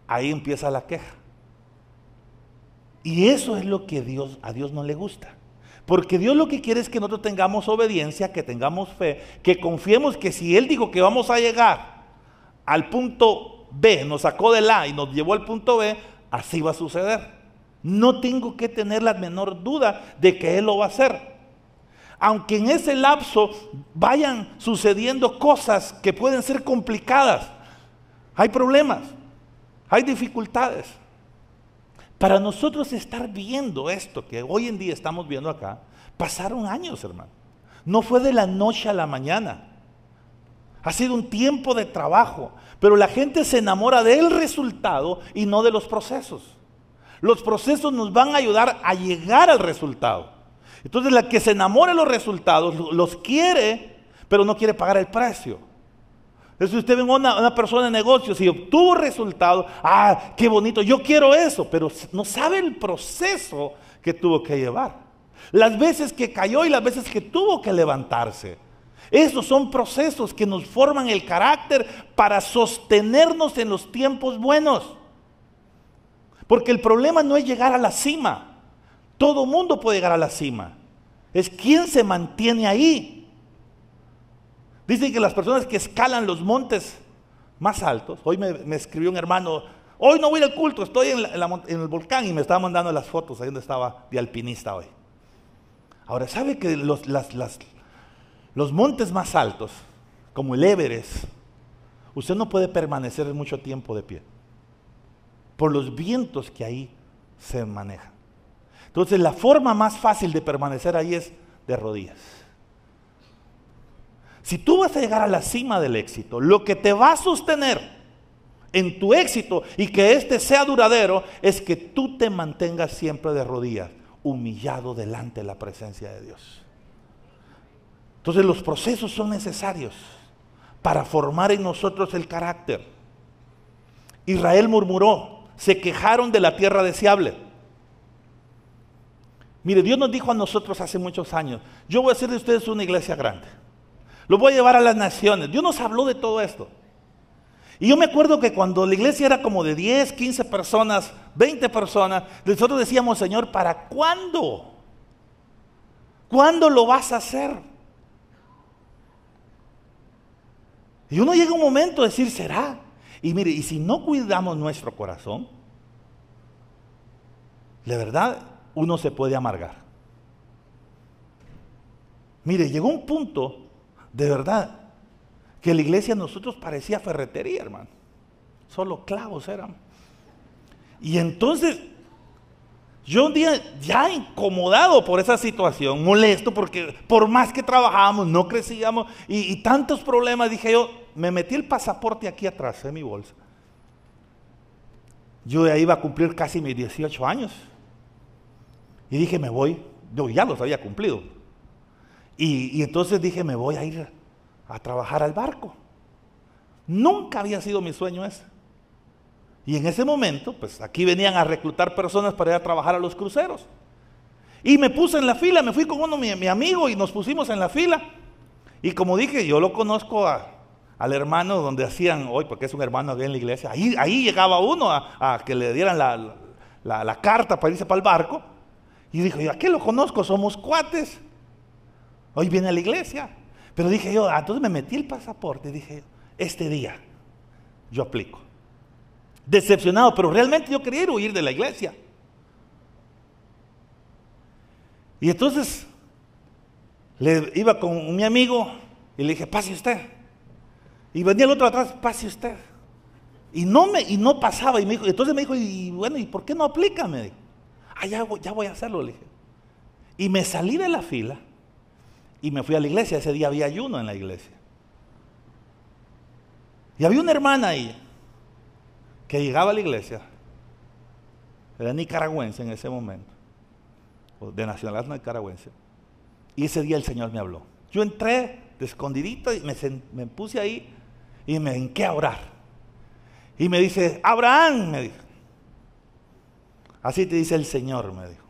ahí empieza la queja. Y eso es lo que a Dios no le gusta. Porque Dios lo que quiere es que nosotros tengamos obediencia, que tengamos fe, que confiemos que si Él dijo que vamos a llegar al punto B, nos sacó del A y nos llevó al punto B, así va a suceder. No tengo que tener la menor duda de que Él lo va a hacer. Aunque en ese lapso vayan sucediendo cosas que pueden ser complicadas, hay problemas, hay dificultades. Para nosotros estar viendo esto que hoy en día estamos viendo acá, pasaron años, hermano. No fue de la noche a la mañana. Ha sido un tiempo de trabajo, pero la gente se enamora del resultado y no de los procesos. Los procesos nos van a ayudar a llegar al resultado. Entonces la que se enamora de los resultados, los quiere, pero no quiere pagar el precio. Entonces usted ve una persona de negocios y obtuvo resultados, qué bonito, yo quiero eso, pero no sabe el proceso que tuvo que llevar. Las veces que cayó y las veces que tuvo que levantarse. Esos son procesos que nos forman el carácter para sostenernos en los tiempos buenos. Porque el problema no es llegar a la cima. Todo mundo puede llegar a la cima. Es quién se mantiene ahí. Dicen que las personas que escalan los montes más altos, hoy me escribió un hermano, hoy no voy al culto, estoy en el volcán y me estaba mandando las fotos ahí donde estaba de alpinista hoy. Ahora, ¿sabe que los montes más altos, como el Everest, usted no puede permanecer mucho tiempo de pie, por los vientos que ahí se manejan? Entonces la forma más fácil de permanecer ahí es de rodillas. Si tú vas a llegar a la cima del éxito, lo que te va a sostener en tu éxito y que este sea duradero, es que tú te mantengas siempre de rodillas, humillado delante de la presencia de Dios. Entonces los procesos son necesarios para formar en nosotros el carácter. Israel murmuró, se quejaron de la tierra deseable. Mire, Dios nos dijo a nosotros hace muchos años, yo voy a hacer de ustedes una iglesia grande. Los voy a llevar a las naciones. Dios nos habló de todo esto. Y yo me acuerdo que cuando la iglesia era como de 10, 15 personas, 20 personas, nosotros decíamos, Señor, ¿para cuándo? ¿Cuándo lo vas a hacer? Y uno llega un momento de decir, ¿será? Y mire, y si no cuidamos nuestro corazón, de verdad, uno se puede amargar. Mire, llegó un punto, de verdad, que la iglesia a nosotros parecía ferretería, hermano. Solo clavos eran. Y entonces, yo un día ya incomodado por esa situación, molesto, porque por más que trabajábamos, no crecíamos, y tantos problemas, dije yo, me metí el pasaporte aquí atrás en mi bolsa. Yo ya iba a cumplir casi mis 18 años. Y dije, me voy. Yo ya los había cumplido. Y entonces dije, me voy a ir a trabajar al barco. Nunca había sido mi sueño ese. Y en ese momento, pues aquí venían a reclutar personas para ir a trabajar a los cruceros. Y me puse en la fila, me fui con mi amigo y nos pusimos en la fila. Y como dije, yo lo conozco al hermano donde hacían hoy, porque es un hermano aquí en la iglesia. Ahí llegaba uno a que le dieran la carta para irse para el barco. Y dijo, yo aquí lo conozco, somos cuates. Hoy viene a la iglesia. Pero dije yo, entonces me metí el pasaporte y dije, este día yo aplico. Decepcionado, pero realmente yo quería huir de la iglesia. Y entonces iba con mi amigo y le dije, pase usted. Y venía el otro atrás, pase usted. Y no pasaba. Entonces me dijo, y bueno, ¿y por qué no aplica? Me dijo, ya voy a hacerlo, le dije. Y me salí de la fila y me fui a la iglesia. Ese día había ayuno en la iglesia. Y había una hermana ahí que llegaba a la iglesia, era nicaragüense en ese momento, de nacionalidad nicaragüense, y ese día el Señor me habló. Yo entré de escondidito y me puse ahí, Y me hinqué a orar. Y me dice, Abraham, me dijo, así te dice el Señor, me dijo.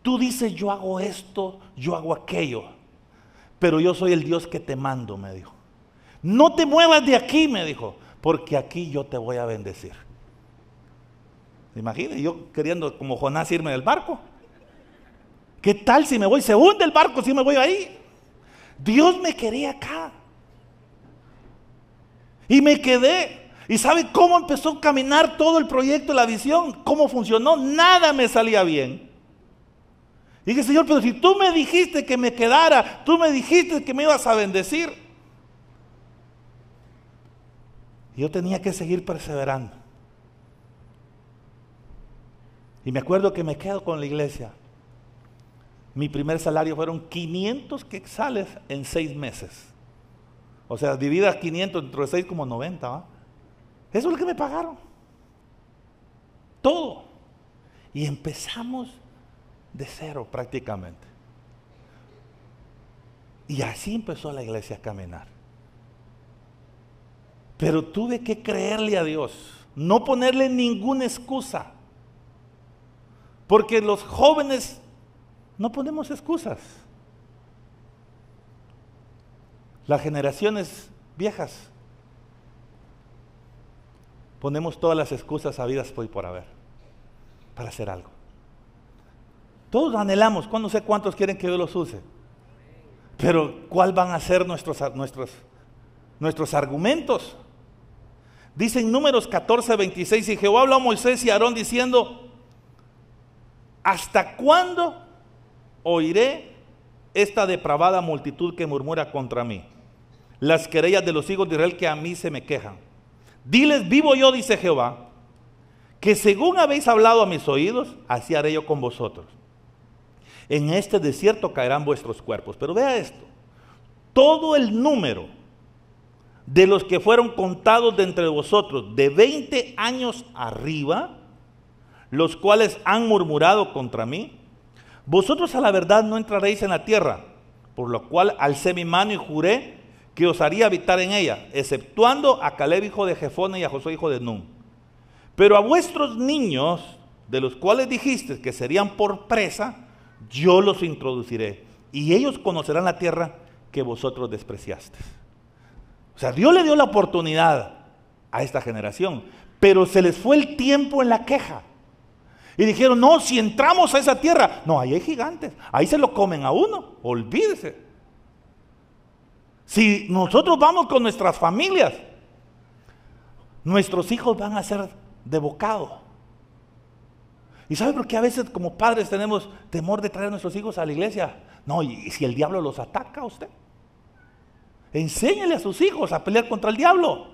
Tú dices, yo hago esto, yo hago aquello, pero yo soy el Dios que te mando, me dijo. No te muevas de aquí, me dijo, porque aquí yo te voy a bendecir. Imagínate, yo queriendo como Jonás irme del barco. ¿Qué tal si me voy? Se hunde el barco si me voy ahí. Dios me quería acá. Y me quedé. ¿Y sabe cómo empezó a caminar todo el proyecto, la visión? ¿Cómo funcionó? Nada me salía bien. Y dije, Señor, pero si tú me dijiste que me quedara, tú me dijiste que me ibas a bendecir. Y yo tenía que seguir perseverando. Y me acuerdo que me quedo con la iglesia. Mi primer salario fueron 500 quetzales en 6 meses. O sea, divida 500 entre 6 como 90, ¿va? Eso es lo que me pagaron. Todo. Y empezamos de cero prácticamente. Y así empezó la iglesia a caminar. Pero tuve que creerle a Dios, no ponerle ninguna excusa. Porque los jóvenes no ponemos excusas. Las generaciones viejas ponemos todas las excusas habidas por y por haber para hacer algo. Todos anhelamos, no sé cuántos quieren que Dios los use, pero ¿cuál van a ser nuestros argumentos? Dice en Números 14:26, y Jehová habló a Moisés y a Aarón diciendo, ¿hasta cuándo oiré esta depravada multitud que murmura contra mí? Las querellas de los hijos de Israel que a mí se me quejan. Diles, vivo yo, dice Jehová, que según habéis hablado a mis oídos, así haré yo con vosotros. En este desierto caerán vuestros cuerpos. Pero vea esto, todo el número de los que fueron contados de entre vosotros de 20 años arriba, los cuales han murmurado contra mí, vosotros a la verdad no entraréis en la tierra, por lo cual alcé mi mano y juré que os haría habitar en ella, exceptuando a Caleb hijo de Jefone y a Josué hijo de Nun. Pero a vuestros niños, de los cuales dijiste que serían por presa, yo los introduciré, y ellos conocerán la tierra que vosotros despreciasteis. O sea, Dios le dio la oportunidad a esta generación, pero se les fue el tiempo en la queja. Y dijeron, no, si entramos a esa tierra, no, ahí hay gigantes, ahí se lo comen a uno, olvídese. Si nosotros vamos con nuestras familias, nuestros hijos van a ser de bocado. ¿Y sabe por qué a veces como padres tenemos temor de traer a nuestros hijos a la iglesia? No, y si el diablo los ataca a usted, enséñele a sus hijos a pelear contra el diablo.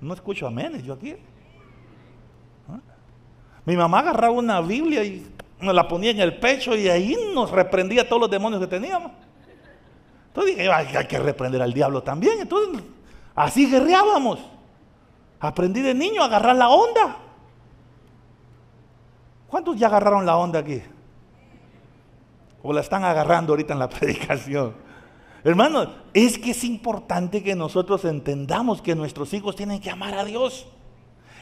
No escucho amenes yo aquí. Mi mamá agarraba una Biblia y nos la ponía en el pecho y ahí nos reprendía todos los demonios que teníamos. Entonces dije, hay que reprender al diablo también. Entonces así guerreábamos. Aprendí de niño a agarrar la onda. ¿Cuántos ya agarraron la onda aquí? ¿O la están agarrando ahorita en la predicación? Hermanos, es que es importante que nosotros entendamos que nuestros hijos tienen que amar a Dios.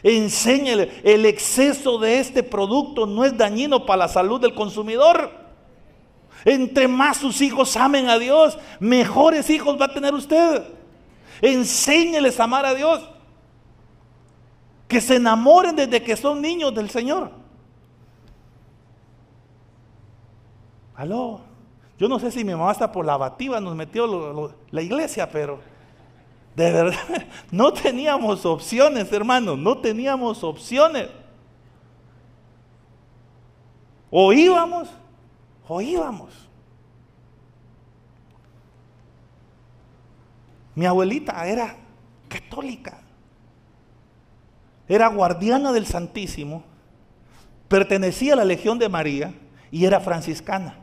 Enséñele, el exceso de este producto no es dañino para la salud del consumidor. Entre más sus hijos amen a Dios, mejores hijos va a tener usted. Enséñeles a amar a Dios. Que se enamoren desde que son niños del Señor. Aló. Yo no sé si mi mamá hasta por la abativa nos metió la iglesia, pero de verdad no teníamos opciones, hermanos, no teníamos opciones. O íbamos. Mi abuelita era católica, era guardiana del Santísimo, pertenecía a la Legión de María y era franciscana.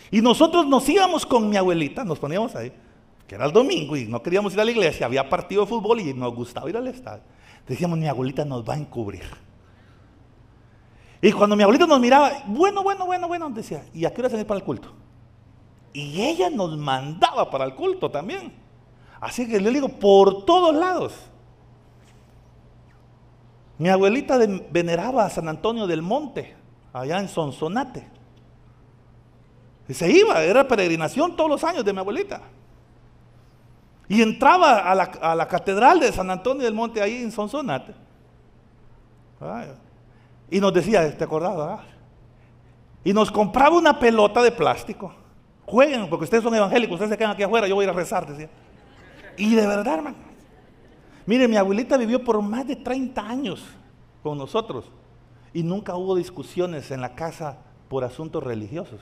Y nosotros nos íbamos con mi abuelita, nos poníamos ahí, que era el domingo y no queríamos ir a la iglesia, había partido de fútbol y nos gustaba ir al estadio. Decíamos, mi abuelita nos va a encubrir. Y cuando mi abuelita nos miraba, bueno, decía, ¿y a qué hora salir para el culto? Y ella nos mandaba para el culto también. Así que le digo, por todos lados. Mi abuelita veneraba a San Antonio del Monte, allá en Sonsonate. Y se iba, era peregrinación todos los años de mi abuelita. Y entraba a la catedral de San Antonio del Monte, ahí en Sonsonate. Y nos decía, ¿te acordás? ¿Verdad? Y nos compraba una pelota de plástico. Jueguen, porque ustedes son evangélicos, ustedes se quedan aquí afuera, yo voy a ir a rezar, decía. Y de verdad, hermano. Mire, mi abuelita vivió por más de 30 años con nosotros. Y nunca hubo discusiones en la casa por asuntos religiosos.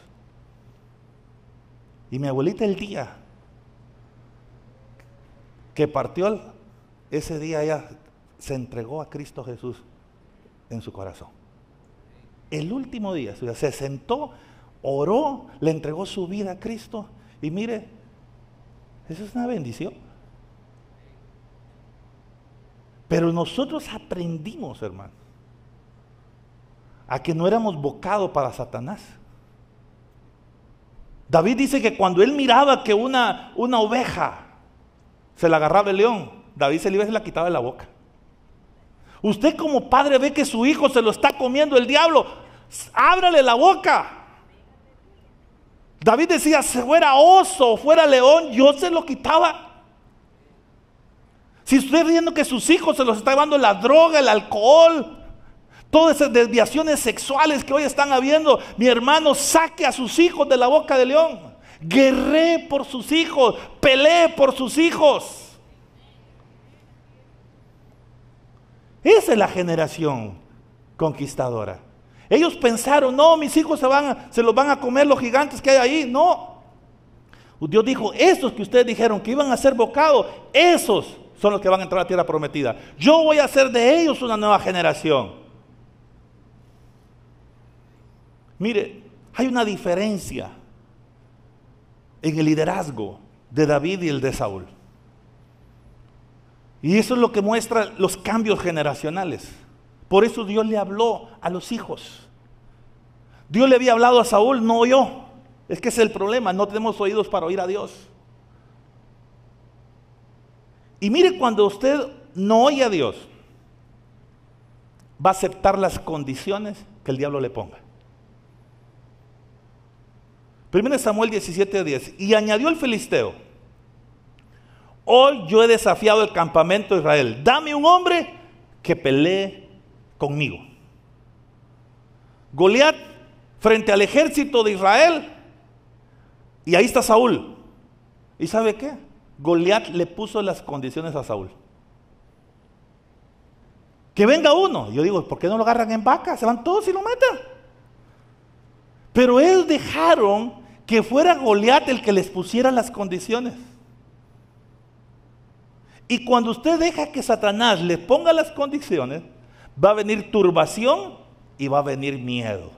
Y mi abuelita el día que partió, ese día ella se entregó a Cristo Jesús en su corazón. El último día, se sentó, oró, le entregó su vida a Cristo. Y mire, eso es una bendición. Pero nosotros aprendimos, hermano, a que no éramos bocados para Satanás. David dice que cuando él miraba que una oveja se la agarraba el león, David se le iba y se la quitaba de la boca. Usted como padre ve que su hijo se lo está comiendo el diablo, ábrale la boca. David decía, si fuera oso o fuera león, yo se lo quitaba. Si usted viendo que sus hijos se los está llevando la droga, el alcohol, todas esas desviaciones sexuales que hoy están habiendo, mi hermano, saque a sus hijos de la boca del león. Guerree por sus hijos, pelee por sus hijos. Esa es la generación conquistadora. Ellos pensaron, no, mis hijos se los van a comer los gigantes que hay ahí. No. Dios dijo, esos que ustedes dijeron que iban a ser bocados, esos son los que van a entrar a la tierra prometida. Yo voy a hacer de ellos una nueva generación. Mire, hay una diferencia en el liderazgo de David y el de Saúl. Y eso es lo que muestra los cambios generacionales. Por eso Dios le habló a los hijos. Dios le había hablado a Saúl, no oyó. Es que ese es el problema, no tenemos oídos para oír a Dios. Y mire, cuando usted no oye a Dios, va a aceptar las condiciones que el diablo le ponga. 1 Samuel 17:10. Y añadió el filisteo, hoy yo he desafiado el campamento de Israel, dame un hombre que pelee conmigo. Goliat frente al ejército de Israel, y ahí está Saúl. ¿Y sabe qué? Goliat le puso las condiciones a Saúl. Que venga uno. Yo digo, ¿por qué no lo agarran en vaca? Se van todos y lo matan. Pero ellos dejaron que fuera Goliat el que les pusiera las condiciones. Y cuando usted deja que Satanás le ponga las condiciones, va a venir turbación y va a venir miedo.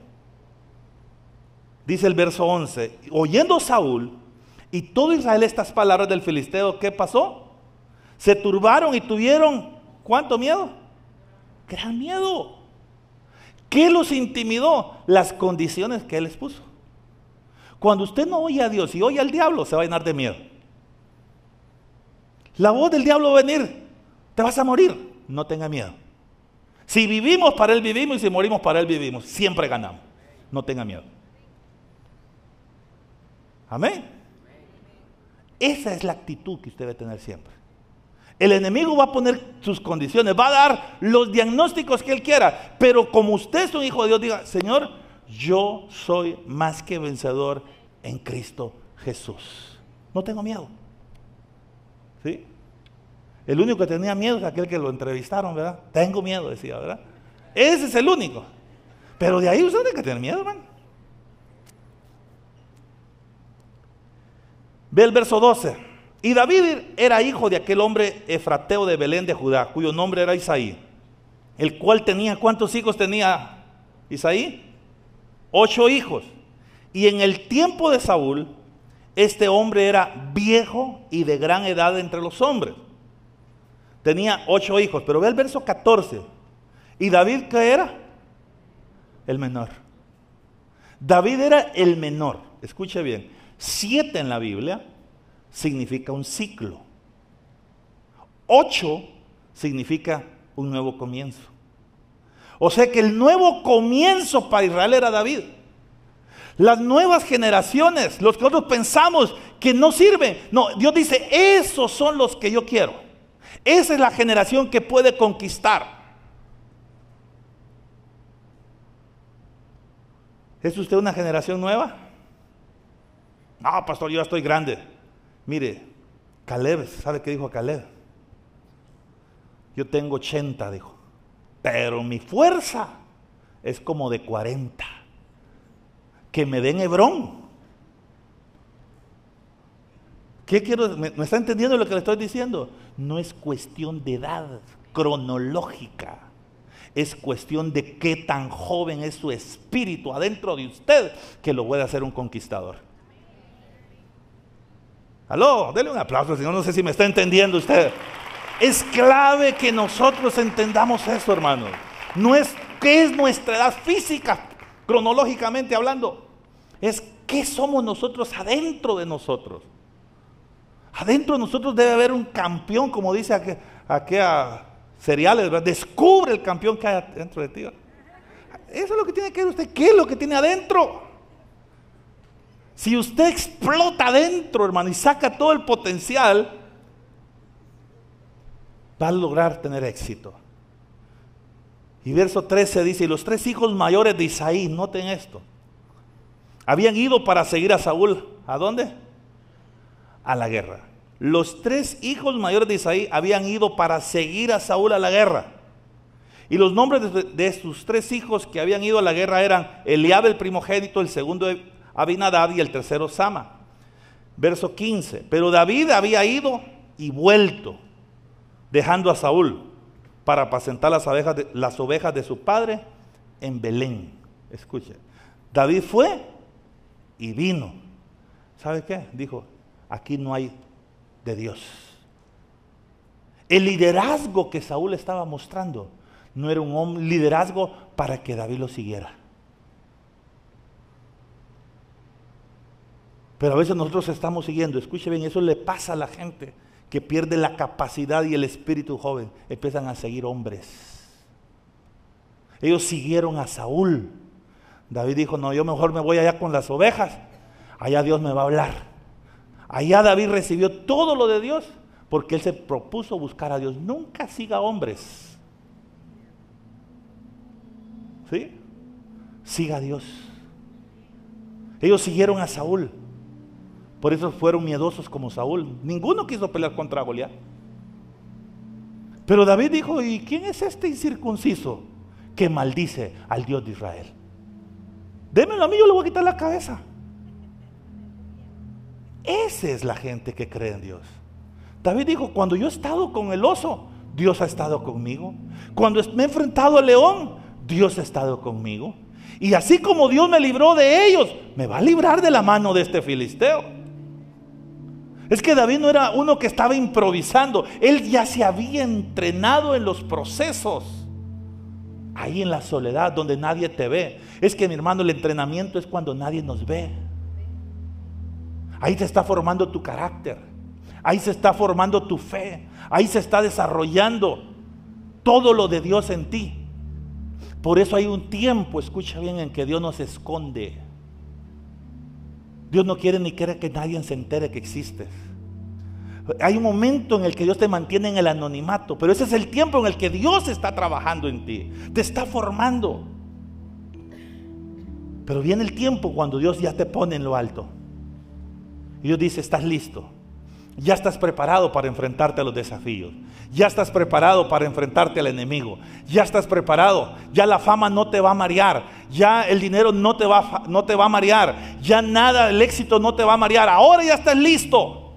Dice el verso 11, oyendo Saúl y todo Israel estas palabras del filisteo, ¿qué pasó? Se turbaron y tuvieron, ¿cuánto miedo? Gran miedo. ¿Qué los intimidó? Las condiciones que él les puso. Cuando usted no oye a Dios y oye al diablo, se va a llenar de miedo. La voz del diablo va a venir, te vas a morir, no tenga miedo. Si vivimos, para él vivimos, y si morimos, para él vivimos. Siempre ganamos, no tenga miedo. Amén. Esa es la actitud que usted debe tener siempre. El enemigo va a poner sus condiciones, va a dar los diagnósticos que él quiera, pero como usted es un hijo de Dios, diga, Señor, yo soy más que vencedor en Cristo Jesús. No tengo miedo. ¿Sí? El único que tenía miedo es aquel que lo entrevistaron, ¿verdad? Tengo miedo, decía, ¿verdad? Ese es el único. Pero de ahí usted tiene que tener miedo, hermano. Ve el verso 12. Y David era hijo de aquel hombre efrateo de Belén de Judá, cuyo nombre era Isaí, el cual tenía, ¿cuántos hijos tenía Isaí? 8 hijos. Y en el tiempo de Saúl, este hombre era viejo y de gran edad entre los hombres. Tenía 8 hijos, pero ve el verso 14. ¿Y David qué era? El menor. David era el menor, escuche bien. 7 en la Biblia significa un ciclo. 8 significa un nuevo comienzo. O sea que el nuevo comienzo para Israel era David. Las nuevas generaciones, los que nosotros pensamos que no sirven, no, Dios dice, esos son los que yo quiero. Esa es la generación que puede conquistar. ¿Es usted una generación nueva? No, pastor, yo ya estoy grande. Mire, Caleb, ¿sabe qué dijo Caleb? Yo tengo 80, dijo, pero mi fuerza es como de 40. Que me den Hebrón. ¿Qué quiero? ¿Me está entendiendo lo que le estoy diciendo? No es cuestión de edad cronológica. Es cuestión de qué tan joven es su espíritu adentro de usted que lo puede hacer un conquistador. Aló, dele un aplauso, señor. No sé si me está entendiendo usted. Es clave que nosotros entendamos eso, hermano. No es qué es nuestra edad física, cronológicamente hablando. Es qué somos nosotros adentro de nosotros. Adentro de nosotros debe haber un campeón, como dice aquella Cereales, ¿verdad? Descubre el campeón que hay dentro de ti. Eso es lo que tiene que ver usted. ¿Qué es lo que tiene adentro? Si usted explota adentro, hermano, y saca todo el potencial, va a lograr tener éxito. Y verso 13 dice, y los 3 hijos mayores de Isaí, noten esto, habían ido para seguir a Saúl. ¿A dónde? A la guerra. Los 3 hijos mayores de Isaí habían ido para seguir a Saúl a la guerra. Y los nombres de sus 3 hijos que habían ido a la guerra eran Eliab el primogénito, el segundo Abinadab y el tercero Sama. Verso 15. Pero David había ido y vuelto, dejando a Saúl para apacentar las ovejas de su padre en Belén. Escuche, David fue y vino. ¿Sabe qué? Dijo, aquí no hay de Dios. El liderazgo que Saúl estaba mostrando no era un liderazgo para que David lo siguiera. Pero a veces nosotros estamos siguiendo, escuche bien, eso le pasa a la gente que pierde la capacidad y el espíritu joven. Empiezan a seguir hombres. Ellos siguieron a Saúl. David dijo, no, yo mejor me voy allá con las ovejas. Allá Dios me va a hablar. Allá David recibió todo lo de Dios porque él se propuso buscar a Dios. Nunca siga hombres. ¿Sí? Siga a Dios. Ellos siguieron a Saúl. Por eso fueron miedosos como Saúl. Ninguno quiso pelear contra Goliat. Pero David dijo, ¿y quién es este incircunciso que maldice al Dios de Israel? Démelo a mí, yo le voy a quitar la cabeza. Esa es la gente que cree en Dios. David dijo, cuando yo he estado con el oso, Dios ha estado conmigo. Cuando me he enfrentado al león, Dios ha estado conmigo. Y así como Dios me libró de ellos, me va a librar de la mano de este filisteo. Es que David no era uno que estaba improvisando. Él ya se había entrenado en los procesos. Ahí en la soledad donde nadie te ve. Es que mi hermano, el entrenamiento es cuando nadie nos ve. Ahí se está formando tu carácter. Ahí se está formando tu fe. Ahí se está desarrollando todo lo de Dios en ti. Por eso hay un tiempo, escucha bien, en que Dios nos esconde. Dios no quiere ni quiere que nadie se entere que existes. Hay un momento en el que Dios te mantiene en el anonimato, pero ese es el tiempo en el que Dios está trabajando en ti, te está formando. Pero viene el tiempo cuando Dios ya te pone en lo alto. Y Dios dice, estás listo. Ya estás preparado para enfrentarte a los desafíos. Ya estás preparado para enfrentarte al enemigo. Ya estás preparado. Ya la fama no te va a marear. Ya el dinero no te va a marear. Ya nada, el éxito no te va a marear. Ahora ya estás listo.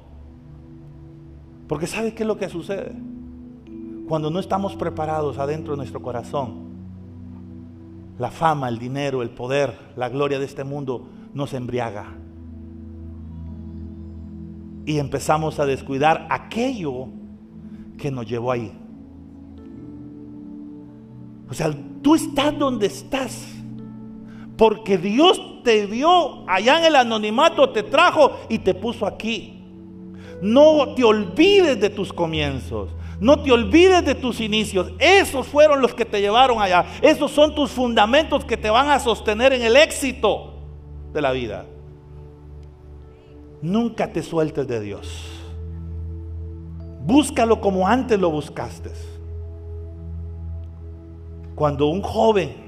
Porque ¿sabe qué es lo que sucede? Cuando no estamos preparados adentro de nuestro corazón, la fama, el dinero, el poder, la gloria de este mundo nos embriaga. Y empezamos a descuidar aquello que nos llevó ahí. O sea, tú estás donde estás porque Dios te vio allá en el anonimato, te trajo y te puso aquí. No te olvides de tus comienzos. No te olvides de tus inicios. Esos fueron los que te llevaron allá. Esos son tus fundamentos que te van a sostener en el éxito de la vida. Nunca te sueltes de Dios. Búscalo como antes lo buscaste. Cuando un joven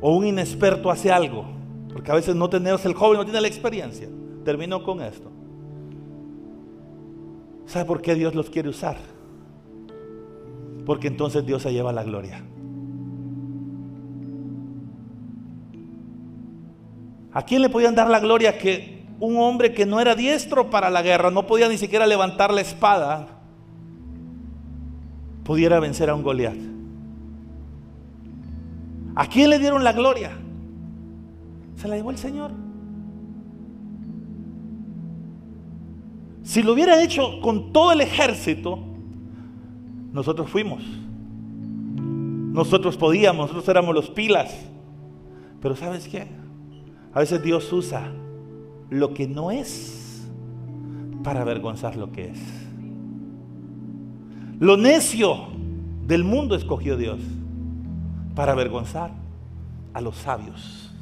o un inexperto hace algo, porque a veces no tenemos, el joven no tiene la experiencia. Termino con esto. ¿Sabe por qué Dios los quiere usar? Porque entonces Dios se lleva la gloria. ¿A quién le podían dar la gloria? Que un hombre que no era diestro para la guerra, no podía ni siquiera levantar la espada, pudiera vencer a un Goliat. ¿A quién le dieron la gloria? Se la llevó el Señor. Si lo hubiera hecho con todo el ejército, nosotros fuimos. Nosotros podíamos, nosotros éramos los pilas. Pero ¿sabes qué? A veces Dios usa lo que no es para avergonzar lo que es. Lo necio del mundo escogió Dios para avergonzar a los sabios.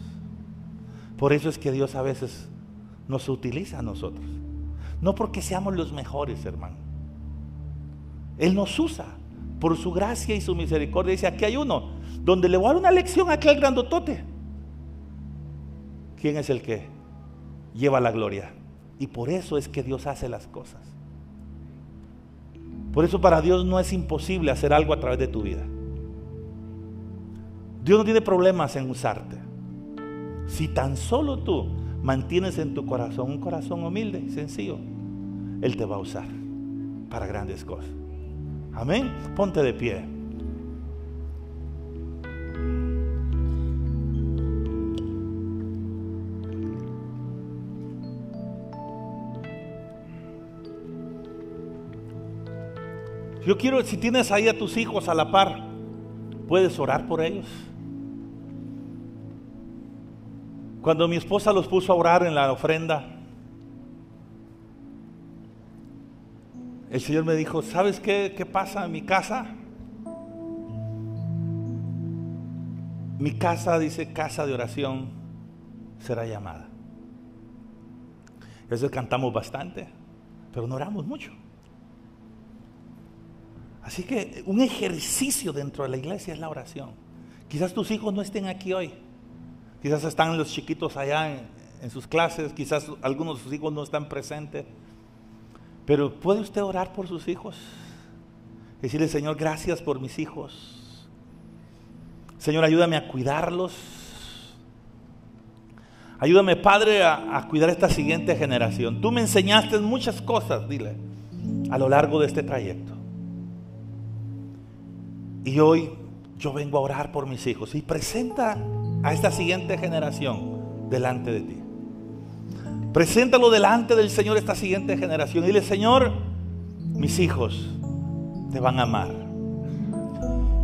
Por eso es que Dios a veces nos utiliza a nosotros. No porque seamos los mejores, hermano. Él nos usa por su gracia y su misericordia. Dice, aquí hay uno donde le voy a dar una lección a aquel grandotote. ¿Quién es el que lleva la gloria? Y por eso es que Dios hace las cosas. Por eso para Dios no es imposible hacer algo a través de tu vida. Dios no tiene problemas en usarte. Si tan solo tú mantienes en tu corazón un corazón humilde y sencillo, Él te va a usar para grandes cosas. Amén. Ponte de pie. Yo quiero, si tienes ahí a tus hijos a la par, puedes orar por ellos. Cuando mi esposa los puso a orar en la ofrenda, el Señor me dijo, ¿sabes qué pasa en mi casa? Mi casa, dice, casa de oración será llamada. A veces cantamos bastante, pero no oramos mucho. Así que un ejercicio dentro de la iglesia es la oración. Quizás tus hijos no estén aquí hoy. Quizás están los chiquitos allá en sus clases. Quizás algunos de sus hijos no están presentes. Pero ¿puede usted orar por sus hijos? Decirle, Señor, gracias por mis hijos. Señor, ayúdame a cuidarlos. Ayúdame, Padre, a cuidar esta siguiente generación. Tú me enseñaste muchas cosas, dile, a lo largo de este trayecto. Y hoy yo vengo a orar por mis hijos. Y presenta a esta siguiente generación delante de ti. Preséntalo delante del Señor, esta siguiente generación. Y dile, Señor, mis hijos te van a amar.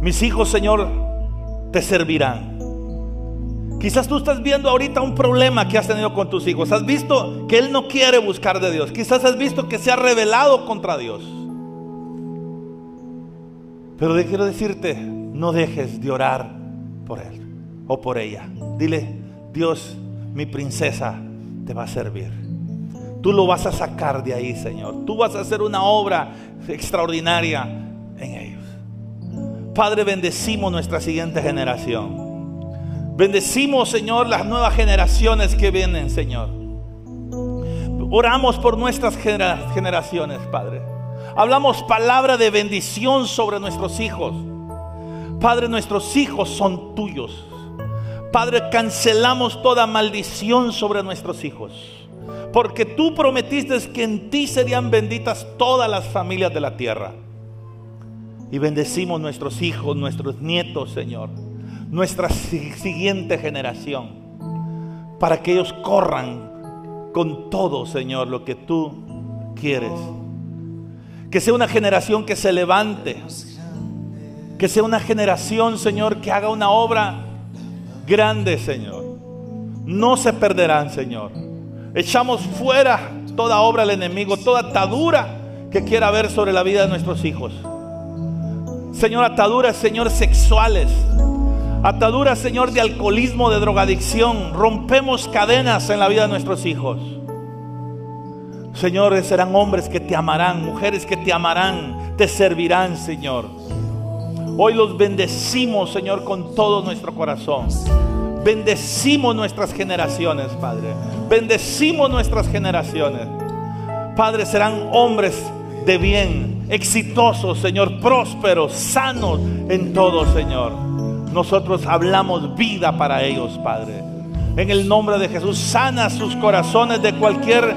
Mis hijos, Señor, te servirán. Quizás tú estás viendo ahorita un problema que has tenido con tus hijos. Has visto que él no quiere buscar de Dios. Quizás has visto que se ha rebelado contra Dios. Pero quiero decirte, no dejes de orar por él o por ella. Dile, Dios, mi princesa te va a servir. Tú lo vas a sacar de ahí, Señor. Tú vas a hacer una obra extraordinaria en ellos. Padre, bendecimos nuestra siguiente generación. Bendecimos, Señor, las nuevas generaciones que vienen, Señor. Oramos por nuestras generaciones, Padre. Hablamos palabra de bendición sobre nuestros hijos. Padre, nuestros hijos son tuyos. Padre, cancelamos toda maldición sobre nuestros hijos, porque tú prometiste que en ti serían benditas todas las familias de la tierra. Y bendecimos nuestros hijos, nuestros nietos, Señor, nuestra siguiente generación, para que ellos corran con todo, Señor, lo que tú quieres. Que sea una generación que se levante. Que sea una generación, Señor, que haga una obra grande, Señor. no se perderán, Señor. Echamos fuera toda obra del enemigo, toda atadura que quiera haber sobre la vida de nuestros hijos. Señor, ataduras, Señor, sexuales, ataduras, Señor, de alcoholismo, de drogadicción. Rompemos cadenas en la vida de nuestros hijos. Señor, serán hombres que te amarán, mujeres que te amarán, te servirán, Señor. Hoy los bendecimos, Señor, con todo nuestro corazón. Bendecimos nuestras generaciones, Padre. Bendecimos nuestras generaciones. Padre, serán hombres de bien, exitosos, Señor, prósperos, sanos en todo, Señor. Nosotros hablamos vida para ellos, Padre. En el nombre de Jesús, sana sus corazones de cualquier,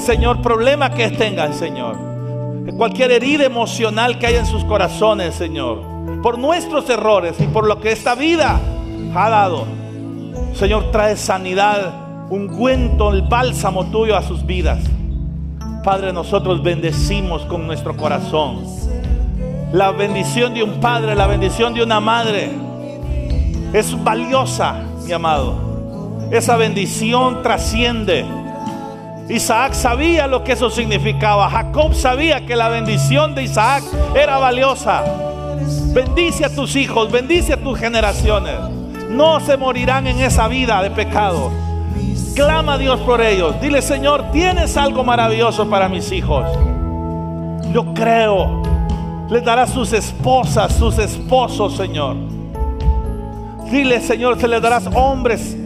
Señor, problema que tengan, Señor. Cualquier herida emocional que haya en sus corazones, Señor. Por nuestros errores y por lo que esta vida ha dado. Señor, trae sanidad, ungüento, el bálsamo tuyo a sus vidas. Padre, nosotros bendecimos con nuestro corazón. La bendición de un padre, la bendición de una madre es valiosa, mi amado. Esa bendición trasciende. Isaac sabía lo que eso significaba. Jacob sabía que la bendición de Isaac era valiosa. Bendice a tus hijos, bendice a tus generaciones. No se morirán en esa vida de pecado. Clama a Dios por ellos. Dile: Señor, tienes algo maravilloso para mis hijos. Yo creo. Les darás sus esposas, sus esposos, Señor. Dile, Señor, se les darás hombres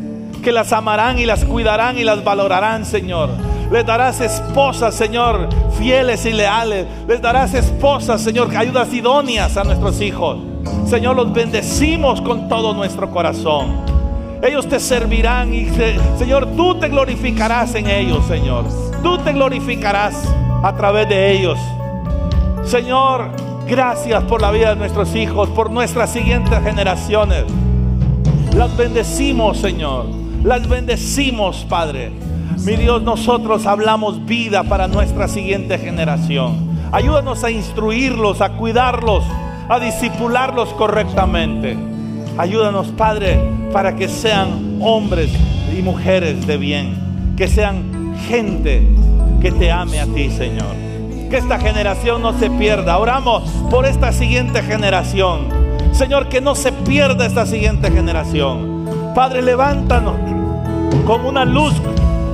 que las amarán y las cuidarán y las valorarán, Señor. Les darás esposas, Señor, fieles y leales. Les darás esposas, Señor, ayudas idóneas a nuestros hijos. Señor, los bendecimos con todo nuestro corazón. Ellos te servirán y, Señor, tú te glorificarás en ellos, Señor. Tú te glorificarás a través de ellos. Señor, gracias por la vida de nuestros hijos, por nuestras siguientes generaciones. Las bendecimos, Señor. Las bendecimos, Padre. Mi Dios, nosotros hablamos vida para nuestra siguiente generación. Ayúdanos a instruirlos, a cuidarlos, a discipularlos correctamente. Ayúdanos, Padre, para que sean hombres y mujeres de bien, que sean gente que te ame a ti, Señor. Que esta generación no se pierda. Oramos por esta siguiente generación, Señor, que no se pierda esta siguiente generación. Padre, levántanos como una luz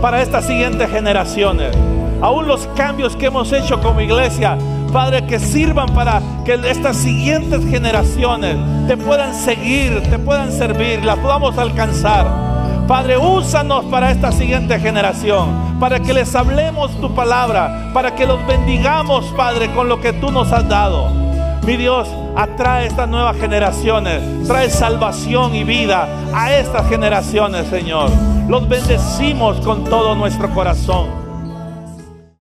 para estas siguientes generaciones. Aún los cambios que hemos hecho como iglesia, Padre, que sirvan para que estas siguientes generaciones te puedan seguir, te puedan servir, las podamos alcanzar. Padre, úsanos para esta siguiente generación, para que les hablemos tu palabra, para que los bendigamos, Padre, con lo que tú nos has dado. Mi Dios, atrae estas nuevas generaciones, trae salvación y vida a estas generaciones, Señor. Los bendecimos con todo nuestro corazón.